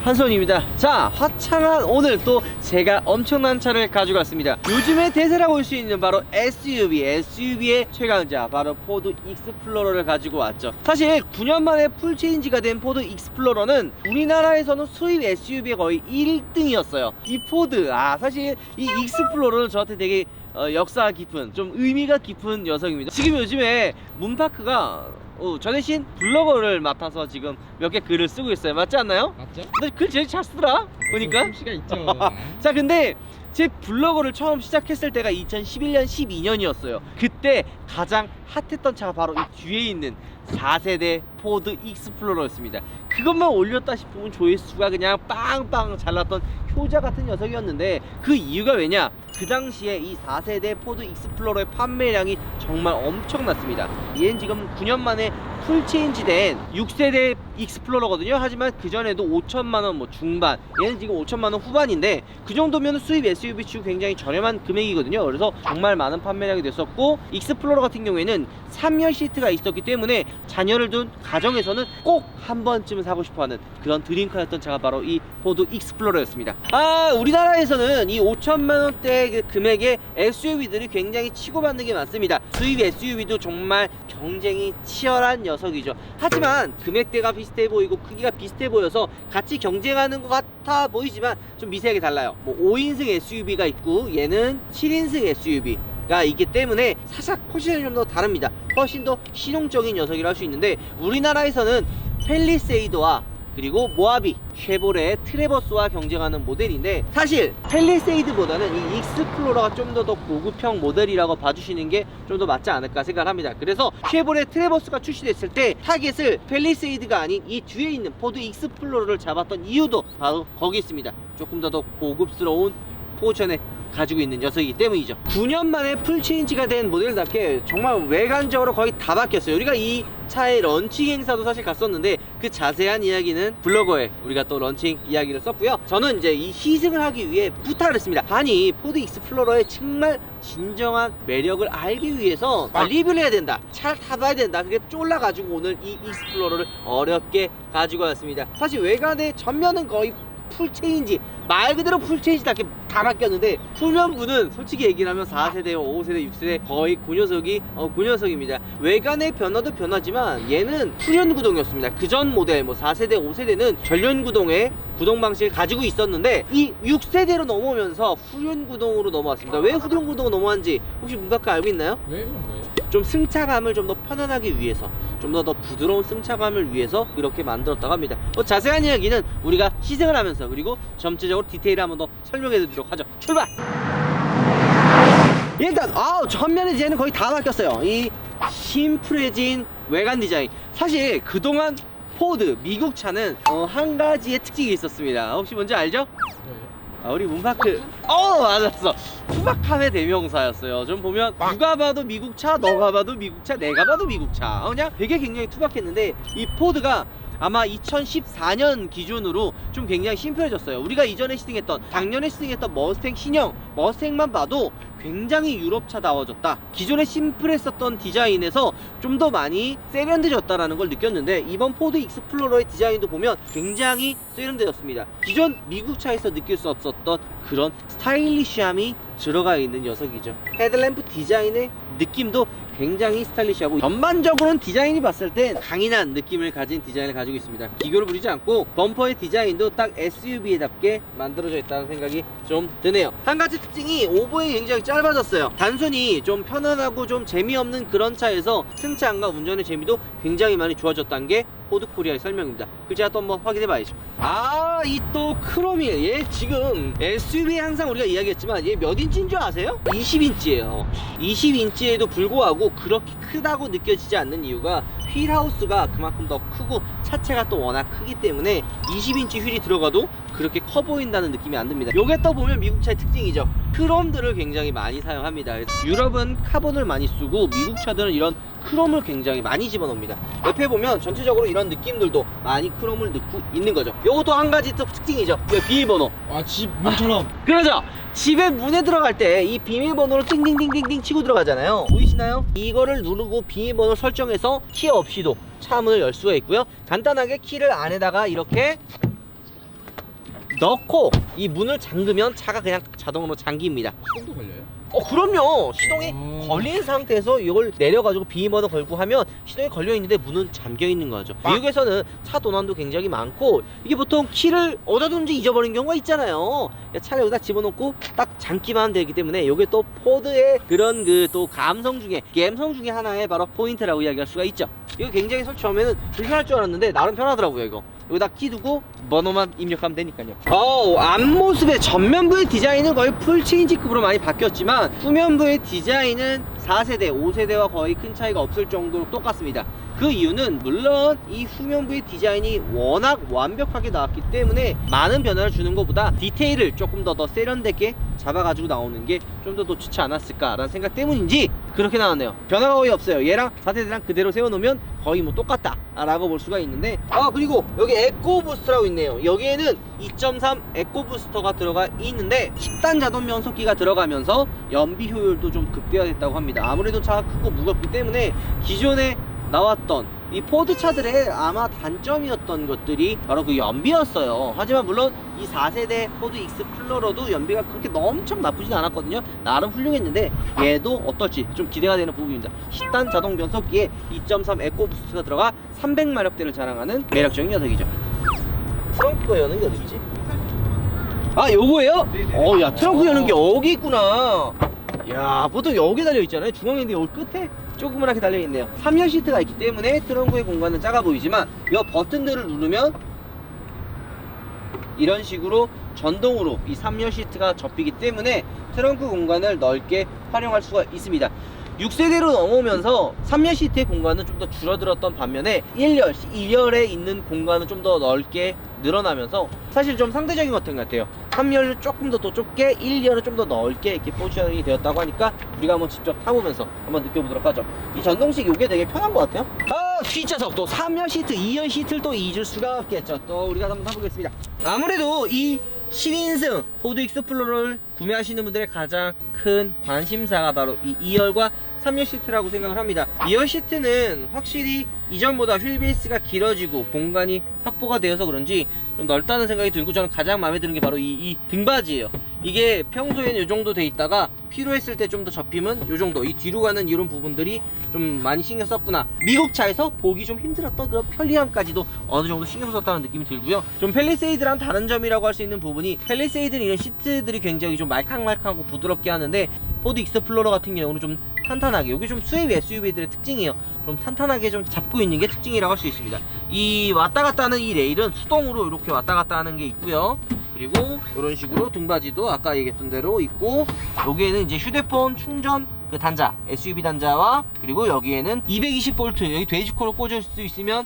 한손입니다. 자, 화창한 오늘 또 제가 엄청난 차를 가지고 왔습니다. 요즘에 대세라고 할 수 있는 바로 SUV의 최강자, 바로 포드 익스플로러를 가지고 왔죠. 사실 9년 만에 풀체인지가 된 포드 익스플로러는 우리나라에서는 수입 SUV의 거의 1등이었어요 이 포드, 사실 이 익스플로러는 저한테 되게 역사 깊은, 좀 의미가 깊은 녀석입니다. 지금 요즘에 문파크가 저 대신 블로거를 맡아서 지금 몇 개 글을 쓰고 있어요. 맞지 않나요? 맞죠? 근데 글 제일 잘 쓰더라 보니까. 솜씨가 있죠. 자, 근데 제 블로거를 처음 시작했을 때가 2011년 12년이었어요 그때 가장 핫했던 차가 바로 이 뒤에 있는 4세대 포드 익스플로러였습니다. 그것만 올렸다 싶으면 조회수가 그냥 빵빵 잘났던 효자 같은 녀석이었는데, 그 이유가 왜냐, 그 당시에 이 4세대 포드 익스플로러의 판매량이 정말 엄청났습니다. 얘는 지금 9년 만에 풀체인지 된 6세대 익스플로러거든요. 하지만 그전에도 5천만원 뭐 중반, 얘는 지금 5천만원 후반인데 그 정도면 수입 SUV 치고 굉장히 저렴한 금액이거든요. 그래서 정말 많은 판매량이 됐었고, 익스플로러 같은 경우에는 3열 시트가 있었기 때문에 자녀를 둔 가정에서는 꼭 한 번쯤은 사고 싶어하는 그런 드림카였던 차가 바로 이 포드 익스플로러였습니다. 우리나라에서는 이 5천만원대 그 금액의 SUV들이 굉장히 치고받는 게 많습니다. 수입 SUV도 정말 경쟁이 치열한 녀석이죠. 하지만 금액대가 비슷해 보이고 크기가 비슷해 보여서 같이 경쟁하는 것 같아 보이지만 좀 미세하게 달라요. 뭐 5인승 SUV가 있고 얘는 7인승 SUV가 있기 때문에 살짝 포지션이 좀 더 다릅니다. 훨씬 더 실용적인 녀석이라 할 수 있는데, 우리나라에서는 펠리세이드와 그리고 모하비, 쉐보레, 트래버스와 경쟁하는 모델인데, 사실 펠리세이드보다는 이 익스플로러가 좀 더 고급형 모델이라고 봐주시는 게 좀 더 맞지 않을까 생각합니다. 그래서 쉐보레 트래버스가 출시됐을 때 타겟을 펠리세이드가 아닌 이 뒤에 있는 포드 익스플로러를 잡았던 이유도 바로 거기 있습니다. 조금 더 고급스러운 포지션에 가지고 있는 녀석이기 때문이죠. 9년 만에 풀체인지가 된 모델답게 정말 외관적으로 거의 다 바뀌었어요. 우리가 이 차의 런칭 행사도 사실 갔었는데 그 자세한 이야기는 블로거에 우리가 또 런칭 이야기를 썼고요. 저는 이제 이 시승을 하기 위해 부탁을 했습니다. 아니, 포드 익스플로러의 정말 진정한 매력을 알기 위해서 리뷰를 해야 된다, 차를 타봐야 된다. 그게 쫄라가지고 오늘 이 익스플로러를 어렵게 가지고 왔습니다. 사실 외관의 전면은 거의 풀체인지, 말 그대로 풀체인지답게 다 바뀌었는데, 후면부는 솔직히 얘기를 하면 4세대, 5세대, 6세대 거의 그 녀석이 그 녀석입니다. 외관의 변화도 변하지만 얘는 후륜구동이었습니다. 그전 모델 뭐 4세대, 5세대는 전륜구동의 구동 방식을 가지고 있었는데, 이 6세대로 넘어오면서 후륜구동으로 넘어왔습니다. 왜 후륜구동으로 넘어왔는지 혹시 문밖에 알고 있나요? 왜 그런 거예요? 좀 승차감을 좀 더 편안하기 위해서, 좀 더 부드러운 승차감을 위해서 이렇게 만들었다고 합니다. 자세한 이야기는 우리가 시승을 하면서, 그리고 전체적으로 디테일을 한번 더 설명해 드리도록 하죠. 출발! 일단 전면의 디자인은 거의 다 바뀌었어요. 이 심플해진 외관 디자인. 사실 그동안 포드 미국 차는 한 가지의 특징이 있었습니다. 혹시 뭔지 알죠? 우리 문파크 맞았어. 투박함의 대명사였어요. 좀 보면 누가 봐도 미국차, 너가 봐도 미국차, 내가 봐도 미국차, 그냥 되게 굉장히 투박했는데, 이 포드가 아마 2014년 기준으로 좀 굉장히 심플해졌어요. 우리가 이전에 시승했던, 작년에 시승했던 머스탱 신형 머스탱만 봐도 굉장히 유럽차다워졌다, 기존에 심플했었던 디자인에서 좀 더 많이 세련돼졌다라는 걸 느꼈는데, 이번 포드 익스플로러의 디자인도 보면 굉장히 세련되었습니다. 기존 미국차에서 느낄 수 없었던 그런 스타일리시함이 들어가 있는 녀석이죠. 헤드램프 디자인의 느낌도 굉장히 스타일리시하고, 전반적으로는 디자인이 봤을 땐 강인한 느낌을 가진 디자인을 가지고 있습니다. 기교를 부리지 않고 범퍼의 디자인도 딱 SUV답게 만들어져 있다는 생각이 좀 드네요. 한 가지 특징이 오버에 굉장히 짧아졌어요. 단순히 좀 편안하고 좀 재미없는 그런 차에서 승차감과 운전의 재미도 굉장히 많이 좋아졌다는 게 포드코리아의 설명입니다. 그 제가 또 한번 확인해 봐야죠. 이 또 크롬이에요. 얘 지금 SUV에 항상 우리가 이야기했지만 얘 몇 인치인 줄 아세요? 20인치예요 20인치에도 불구하고 그렇게 크다고 느껴지지 않는 이유가 휠하우스가 그만큼 더 크고 차체가 또 워낙 크기 때문에 20인치 휠이 들어가도 그렇게 커 보인다는 느낌이 안 듭니다. 요게 또 보면 미국차의 특징이죠. 크롬들을 굉장히 많이 사용합니다. 유럽은 카본을 많이 쓰고 미국 차들은 이런 크롬을 굉장히 많이 집어넣습니다. 옆에 보면 전체적으로 이런 느낌들도 많이 크롬을 넣고 있는 거죠. 요것도 한 가지 또 특징이죠. 비밀번호. 집 문처럼. 그러죠. 집에 문에 들어갈 때 이 비밀번호를 띵띵띵띵띵 치고 들어가잖아요. 보이시나요? 이거를 누르고 비밀번호 설정해서 키 없이도 차 문을 열 수가 있고요. 간단하게 키를 안에다가 이렇게 넣고 이 문을 잠그면 차가 그냥 자동으로 잠깁니다. 시동도 걸려요? 그럼요. 시동이 걸린 상태에서 이걸 내려가지고 비밀번호 걸고 하면 시동이 걸려있는데 문은 잠겨있는 거죠. 미국에서는 차 도난도 굉장히 많고 이게 보통 키를 어디다 둔지 잊어버린 경우가 있잖아요. 차를 여기다 집어넣고 딱 잠기만 하면 되기 때문에 이게 또 포드의 그런 그 또 감성 중에 하나의 바로 포인트라고 이야기할 수가 있죠. 이거 굉장히 솔직히 처음에는 불편할 줄 알았는데 나름 편하더라고요. 이거 여기다 키 두고 번호만 입력하면 되니까요. 앞모습의 전면부의 디자인은 거의 풀 체인지급으로 많이 바뀌었지만 후면부의 디자인은 4세대, 5세대와 거의 큰 차이가 없을 정도로 똑같습니다. 그 이유는 물론 이 후면부의 디자인이 워낙 완벽하게 나왔기 때문에 많은 변화를 주는 것보다 디테일을 조금 더 세련되게 잡아가지고 나오는 게 좀 더 좋지 않았을까라는 생각 때문인지 그렇게 나왔네요. 변화가 거의 없어요. 얘랑 4세대랑 그대로 세워놓으면 거의 뭐 똑같다 라고 볼 수가 있는데, 그리고 여기 에코부스트라고 있네요. 여기에는 2.3 에코부스터가 들어가 있는데 10단 자동 변속기가 들어가면서 연비 효율도 좀 극대화됐다고 합니다. 아무래도 차가 크고 무겁기 때문에 기존에 나왔던 이 포드 차들의 아마 단점이었던 것들이 바로 그 연비였어요. 하지만 물론 이 4세대 포드 익스플로러도 연비가 그렇게 엄청 나쁘진 않았거든요. 나름 훌륭했는데 얘도 어떨지 좀 기대가 되는 부분입니다. 10단 자동 변속기에 2.3 에코부스트가 들어가 300마력대를 자랑하는 매력적인 녀석이죠. 트렁크가 여는 게 어딨지? 요거예요? 야, 트렁크 여는 게 여기 있구나. 야, 보통 여기 달려있잖아요. 중앙에 있는데 여기 끝에 조그맣게 달려있네요. 3열 시트가 있기 때문에 트렁크의 공간은 작아 보이지만 이 버튼들을 누르면 이런 식으로 전동으로 이 3열 시트가 접히기 때문에 트렁크 공간을 넓게 활용할 수가 있습니다. 6세대로 넘어오면서 3열 시트의 공간은 좀 더 줄어들었던 반면에 1열, 2열에 있는 공간은 좀 더 넓게 늘어나면서 사실 좀 상대적인 것 같아요. 3열을 조금 더 좁게, 1열을 좀 더 넓게 이렇게 포지셔닝이 되었다고 하니까 우리가 한번 직접 타보면서 한번 느껴보도록 하죠. 이 전동식 이게 되게 편한 것 같아요. 뒷좌석 또 3열 시트, 2열 시트를 또 잊을 수가 없겠죠. 또 우리가 한번 타보겠습니다. 아무래도 이 7인승 포드 익스플로러를 구매하시는 분들의 가장 큰 관심사가 바로 이 2열과 3열 시트라고 생각을 합니다. 2열 시트는 확실히 이전보다 휠베이스가 길어지고 공간이 확보가 되어서 그런지 좀 넓다는 생각이 들고, 저는 가장 마음에 드는 게 바로 이 등받이에요. 이게 평소에는 이 정도 돼 있다가 필요했을 때 좀 더 접히면 이 정도, 이 뒤로 가는 이런 부분들이 좀 많이 신경 썼구나. 미국 차에서 보기 좀 힘들었던 그런 편리함까지도 어느 정도 신경 썼다는 느낌이 들고요. 좀 팰리세이드랑 다른 점이라고 할 수 있는 부분이, 팰리세이드는 이런 시트들이 굉장히 좀 말캉말캉하고 부드럽게 하는데 포드 익스플로러 같은 경우는 좀 탄탄하게, 여기 좀 수입 SUV들의 특징이에요. 좀 탄탄하게 좀 잡고 있는 게 특징이라고 할 수 있습니다. 이 왔다 갔다 하는 이 레일은 수동으로 이렇게 왔다 갔다 하는 게 있고요. 그리고 이런 식으로 등받이도 아까 얘기했던 대로 있고, 여기에는 이제 휴대폰 충전 그 단자, SUV 단자와, 그리고 여기에는 220V 여기 돼지코를 꽂을 수 있으면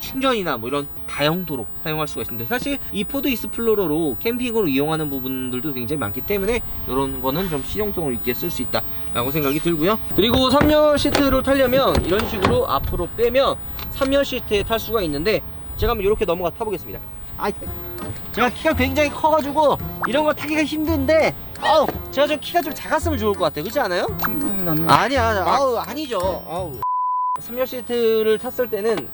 충전이나 뭐 이런 다용도로 사용할 수가 있습니다. 사실 이 포드 익스플로러로 캠핑으로 이용하는 부분들도 굉장히 많기 때문에 이런 거는 좀 실용성을 있게 쓸 수 있다 라고 생각이 들고요. 그리고 3열 시트를 타려면 이런 식으로 앞으로 빼면 3열 시트에 탈 수가 있는데, 제가 한번 이렇게 넘어가 타보겠습니다. 제가 키가 굉장히 커가지고 이런 걸 타기가 힘든데, 제가 좀 키가 좀 작았으면 좋을 것 같아요. 그렇지 않아요? 아니야, 아니죠. 3열 시트를 탔을 때는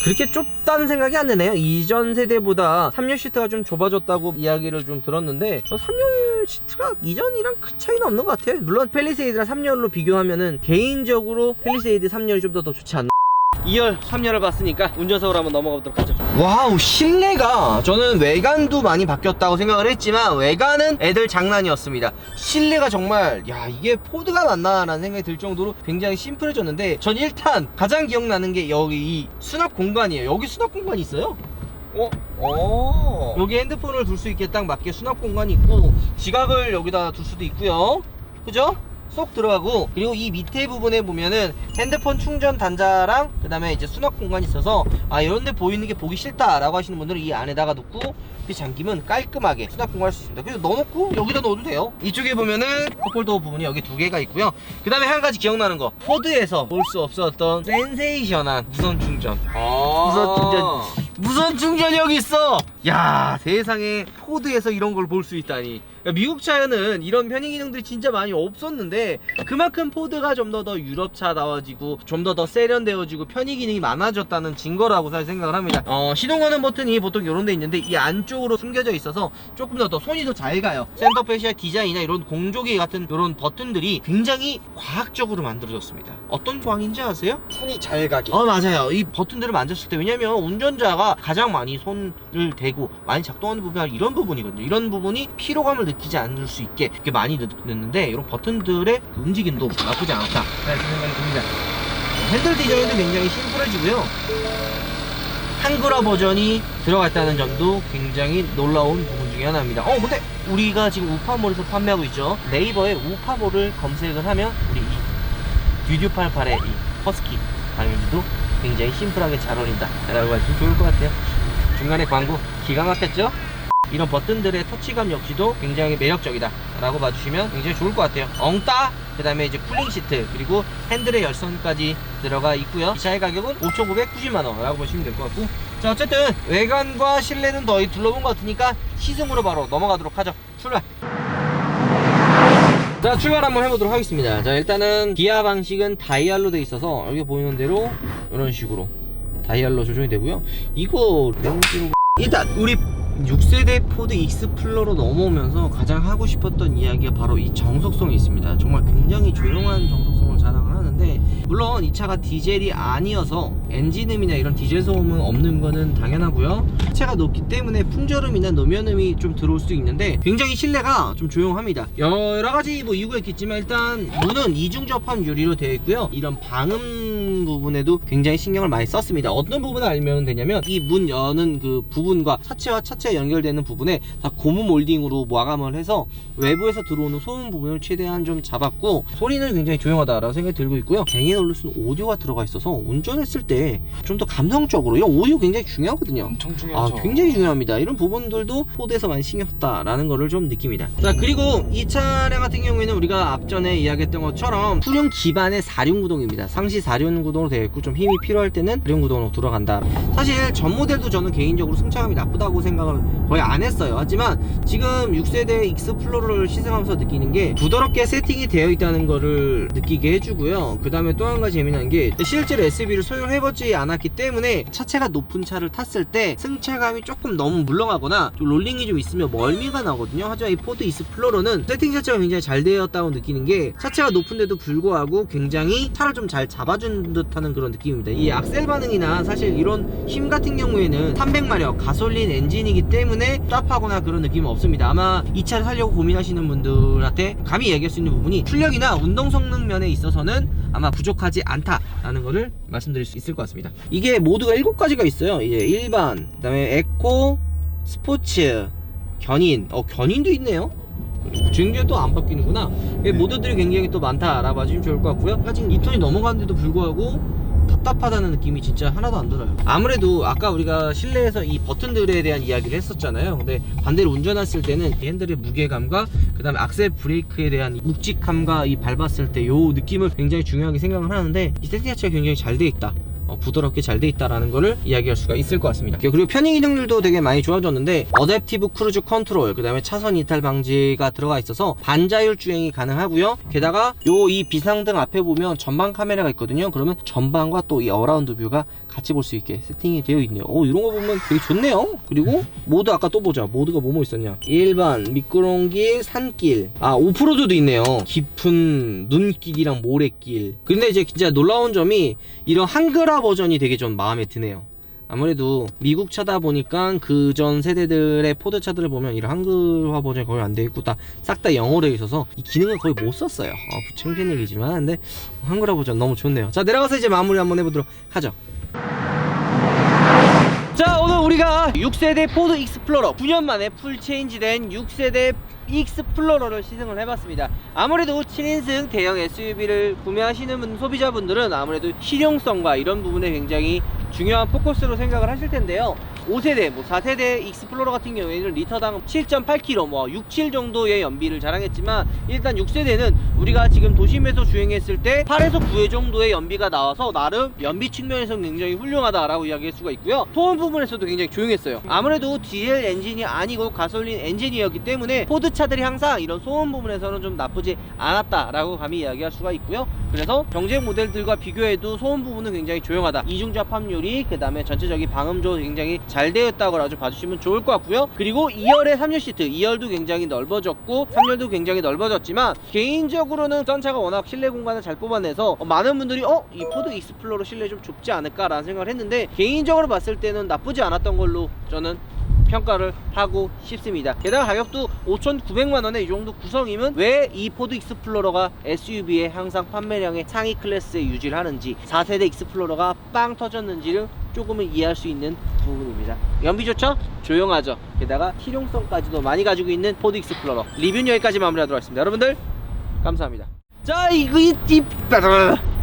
그렇게 좁다는 생각이 안 드네요. 이전 세대보다 3열 시트가 좀 좁아졌다고 이야기를 좀 들었는데 3열 시트가 이전이랑 큰 차이는 없는 것 같아요. 물론 팰리세이드랑 3열로 비교하면은 개인적으로 팰리세이드 3열이 좀 더 좋지 않나. 2열, 3열을 봤으니까 운전석으로 한번 넘어가 보도록 하죠. 와우, 실내가, 저는 외관도 많이 바뀌었다고 생각을 했지만 외관은 애들 장난이었습니다. 실내가 정말, 야, 이게 포드가 맞나 라는 생각이 들 정도로 굉장히 심플해졌는데, 전 일단 가장 기억나는 게 여기 이 수납 공간이에요. 여기 수납 공간이 있어요. 여기 핸드폰을 둘 수 있게 딱 맞게 수납 공간이 있고, 지갑을 여기다 둘 수도 있고요. 그죠? 쏙 들어가고, 그리고 이 밑에 부분에 보면은 핸드폰 충전 단자랑 그 다음에 이제 수납 공간이 있어서 이런데 보이는 게 보기 싫다 라고 하시는 분들은 이 안에다가 놓고 이렇게 잠기면 깔끔하게 수납 공간할 수 있습니다. 그래서 넣어놓고 여기다 넣어도 돼요. 이쪽에 보면은 컵홀더 부분이 여기 2개가 있고요. 그 다음에 한 가지 기억나는 거, 포드에서 볼 수 없었던 센세이션한 무선 충전. 무선 충전이 여기 있어. 야, 세상에 포드에서 이런 걸 볼 수 있다니. 그러니까 미국 차에는 이런 편의 기능들이 진짜 많이 없었는데 그만큼 포드가 좀 더 유럽차다워지고 좀 더 세련되어지고 편의 기능이 많아졌다는 증거라고 사실 생각을 합니다. 시동 거는 버튼이 보통 이런 데 있는데 이 안쪽으로 숨겨져 있어서 조금 더 손이 더 잘 가요. 센터 페시아 디자인이나 이런 공조기 같은 이런 버튼들이 굉장히 과학적으로 만들어졌습니다. 어떤 광인지 아세요? 손이 잘 가게. 맞아요. 이 버튼들을 만졌을 때, 왜냐면 운전자가 가장 많이 손을 대고 많이 작동하는 부분이 이런 부분이거든요. 이런 부분이 피로감을 느끼지 않을 수 있게 이렇게 많이 넣는데 이런 버튼들의 그 움직임도 나쁘지 않다 라는 생각이 듭니다. 핸들 디자인도 굉장히 심플해지고요. 한글화 버전이 들어가 있다는 점도 굉장히 놀라운 부분 중에 하나입니다. 근데 우리가 지금 우파몰에서 판매하고 있죠. 네이버에 우파몰을 검색을 하면 우리 이 듀듀88의 이 허스키 방향지도 굉장히 심플하게 잘 어울린다 라고 하시면 좋을 것 같아요. 중간에 광고 기가 막혔죠? 이런 버튼들의 터치감 역시도 굉장히 매력적이다 라고 봐주시면 굉장히 좋을 것 같아요. 엉따, 그 다음에 이제 쿨링 시트, 그리고 핸들의 열선까지 들어가 있고요. 이 차의 가격은 5,990만원 라고 보시면 될 것 같고, 자 어쨌든 외관과 실내는 더 둘러본 것 같으니까 시승으로 바로 넘어가도록 하죠. 출발! 자, 출발 한번 해보도록 하겠습니다. 자, 일단은 기아 방식은 다이얼로 돼 있어서 여기 보이는 대로 이런 식으로 다이얼로 조정이 되고요. 이거 렌즈로 일단 우리 6세대 포드 익스플로러 넘어오면서 가장 하고 싶었던 이야기가 바로 이 정속성이 있습니다. 정말 굉장히 조용한 정속성을 자랑을 하는데, 물론 이 차가 디젤이 아니어서 엔진음이나 이런 디젤 소음은 없는 거는 당연하고요. 차가 높기 때문에 풍절음이나 노면음이 좀 들어올 수도 있는데 굉장히 실내가 좀 조용합니다. 여러가지 뭐 이유가 있겠지만 일단 문은 이중 접합 유리로 되어 있고요. 이런 방음 부분에도 굉장히 신경을 많이 썼습니다. 어떤 부분을 알면 되냐면 이 문 여는 그 부분과 차체와 차체 연결되는 부분에 다 고무 몰딩으로 마감을 해서 외부에서 들어오는 소음 부분을 최대한 좀 잡았고, 소리는 굉장히 조용하다라고 생각이 들고 있고요. 뱅앤 올루슨 오디오가 들어가 있어서 운전했을 때 좀 더 감성적으로, 이 오디오 굉장히 중요하거든요. 엄청 중요하죠. 굉장히 중요합니다. 이런 부분들도 포드에서 많이 신경 썼다라는 거를 좀 느낍니다. 자, 그리고 이 차량 같은 경우에는 우리가 앞전에 이야기했던 것처럼 후륜 기반의 4륜구동입니다. 상시 4륜구동으로 되어 있고 좀 힘이 필요할 때는 4륜구동으로 돌아간다. 사실 전 모델도 저는 개인적으로 승차감이 나쁘다고 생각을 거의 안 했어요. 하지만 지금 6세대 익스플로러를 시승하면서 느끼는 게 부드럽게 세팅이 되어 있다는 거를 느끼게 해주고요. 그 다음에 또 한 가지 재미난 게 실제로 SUV를 소유를 해보지 않았기 때문에 차체가 높은 차를 탔을 때 승차감이 조금 너무 물렁하거나 좀 롤링이 좀 있으면 멀미가 나거든요. 하지만 이 포드 익스플로러는 세팅 자체가 굉장히 잘 되었다고 느끼는 게 차체가 높은데도 불구하고 굉장히 차를 좀 잘 잡아준 듯하는 그런 느낌입니다. 이 악셀 반응이나 사실 이런 힘 같은 경우에는 300마력 가솔린 엔진이기 때문에 답하거나 그런 느낌은 없습니다. 아마 이 차를 사려고 고민하시는 분들한테 감히 얘기할 수 있는 부분이 출력이나 운동 성능 면에 있어서는 아마 부족하지 않다라는 거를 말씀드릴 수 있을 것 같습니다. 이게 모드가 7가지가 있어요. 이제 일반, 그 다음에 에코, 스포츠, 견인. 견인도 있네요. 주행제도 안 바뀌는구나. 모드들이 굉장히 또 많다라고 봐주시면 좋을 것 같고요. 지금 2톤이 넘어가는데도 불구하고 답답하다는 느낌이 진짜 하나도 안 들어요. 아무래도 아까 우리가 실내에서 이 버튼들에 대한 이야기를 했었잖아요. 근데 반대로 운전했을 때는 이 핸들의 무게감과 그 다음에 악셀 브레이크에 대한 묵직함과 이 밟았을 때 요 느낌을 굉장히 중요하게 생각을 하는데, 이 세팅 자체가 굉장히 잘 돼 있다, 부드럽게 잘 돼 있다라는 거를 이야기할 수가 있을 것 같습니다. 그리고 편의 기능들도 되게 많이 좋아졌는데 어댑티브 크루즈 컨트롤, 그 다음에 차선 이탈 방지가 들어가 있어서 반자율 주행이 가능하고요. 게다가 이 비상등 앞에 보면 전방 카메라가 있거든요. 그러면 전방과 또 이 어라운드 뷰가 같이 볼 수 있게 세팅이 되어 있네요. 이런 거 보면 되게 좋네요. 그리고 모드 아까 또 보자. 모드가 뭐뭐 있었냐. 일반, 미끄러운길, 산길, 오프로드도 있네요. 깊은 눈길이랑 모래길. 근데 이제 진짜 놀라운 점이 이런 한글화 버전이 되게 좀 마음에 드네요. 아무래도 미국 차다 보니까 그 전 세대들의 포드 차들을 보면 이런 한글화 버전이 거의 안 돼 있고 싹 다 영어로 돼 있어서 이 기능을 거의 못 썼어요. 창피한 얘기지만 근데 한글화 버전 너무 좋네요. 자, 내려가서 이제 마무리 한번 해보도록 하죠. 자, 오늘 우리가 6세대 포드 익스플로러 9년 만에 풀 체인지된 6세대 익스플로러를 시승을 해봤습니다. 아무래도 7인승 대형 SUV를 구매하시는 소비자분들은 아무래도 실용성과 이런 부분에 굉장히 중요한 포커스로 생각을 하실 텐데요. 5세대, 4세대 익스플로러 같은 경우에는 리터당 7.8km, 67 정도의 연비를 자랑했지만 일단 6세대는 우리가 지금 도심에서 주행했을 때 8에서 9회 정도의 연비가 나와서 나름 연비 측면에서 굉장히 훌륭하다라고 이야기할 수가 있고요. 소음 부분에서도 굉장히 조용했어요. 아무래도 디젤 엔진이 아니고 가솔린 엔진이었기 때문에 포드 차들이 항상 이런 소음 부분에서는 좀 나쁘지 않았다라고 감히 이야기할 수가 있고요. 그래서 경쟁 모델들과 비교해도 소음 부분은 굉장히 조용하다. 이중접 합률이, 그 다음에 전체적인 방음도 굉장히 잘 되었다고 아주 봐주시면 좋을 것 같고요. 그리고 2열의 3열 시트, 2열도 굉장히 넓어졌고 3열도 굉장히 넓어졌지만 개인적으로는 전 차가 워낙 실내 공간을 잘 뽑아내서 많은 분들이 이 포드 익스플로러 실내 좀 좁지 않을까 라는 생각을 했는데, 개인적으로 봤을 때는 나쁘지 않았던 걸로 저는 평가를 하고 싶습니다. 게다가 가격도 5,900만원에 이 정도 구성이면 왜 이 포드 익스플로러가 SUV의 항상 판매량의 상위 클래스에 유지를 하는지, 4세대 익스플로러가 빵 터졌는지를 조금은 이해할 수 있는 부분입니다. 연비 좋죠? 조용하죠? 게다가 실용성까지도 많이 가지고 있는 포드 익스플로러. 리뷰는 여기까지 마무리하도록 하겠습니다. 여러분들 감사합니다.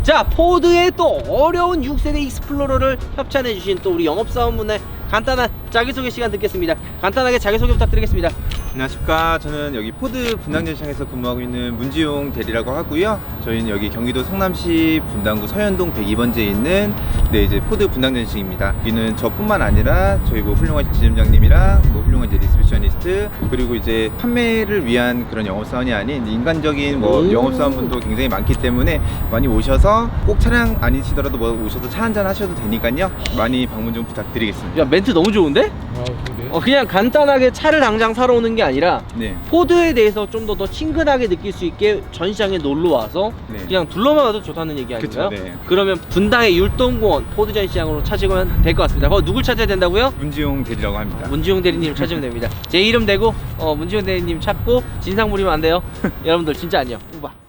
자, 포드의 또 어려운 6세대 익스플로러를 협찬해주신 또 우리 영업사원분의 간단한 자기소개 시간 듣겠습니다. 간단하게 자기소개 부탁드리겠습니다. 안녕하십니까. 저는 여기 포드 분당전시장에서 근무하고 있는 문지용 대리라고 하고요. 저희는 여기 경기도 성남시 분당구 서현동 102번지에 있는 이제 포드 분당전시장입니다. 여기는 저뿐만 아니라 저희 훌륭한 지점장님이랑 훌륭한 리스피셔니스트, 그리고 이제 판매를 위한 그런 영업사원이 아닌 인간적인 영업사원분도 굉장히 많기 때문에 많이 오셔서 꼭 차량 아니시더라도 오셔서 차 한잔 하셔도 되니까요. 많이 방문 좀 부탁드리겠습니다. 야, 멘트 너무 좋은데? 그냥 간단하게 차를 당장 사러 오는 게 아니라 포드에 대해서 좀 더 친근하게 느낄 수 있게 전시장에 놀러 와서 그냥 둘러만 와도 좋다는 얘기 아닌가요? 그러면 분당의 율동공원 포드 전시장으로 찾으면 될 것 같습니다. 누굴 찾아야 된다고요? 문지용 대리라고 합니다. 문지용 대리님 찾으면 됩니다. 제 이름 대고 문지용 대리님 찾고 진상 부리면 안 돼요. 여러분들 진짜 안녕. 우바.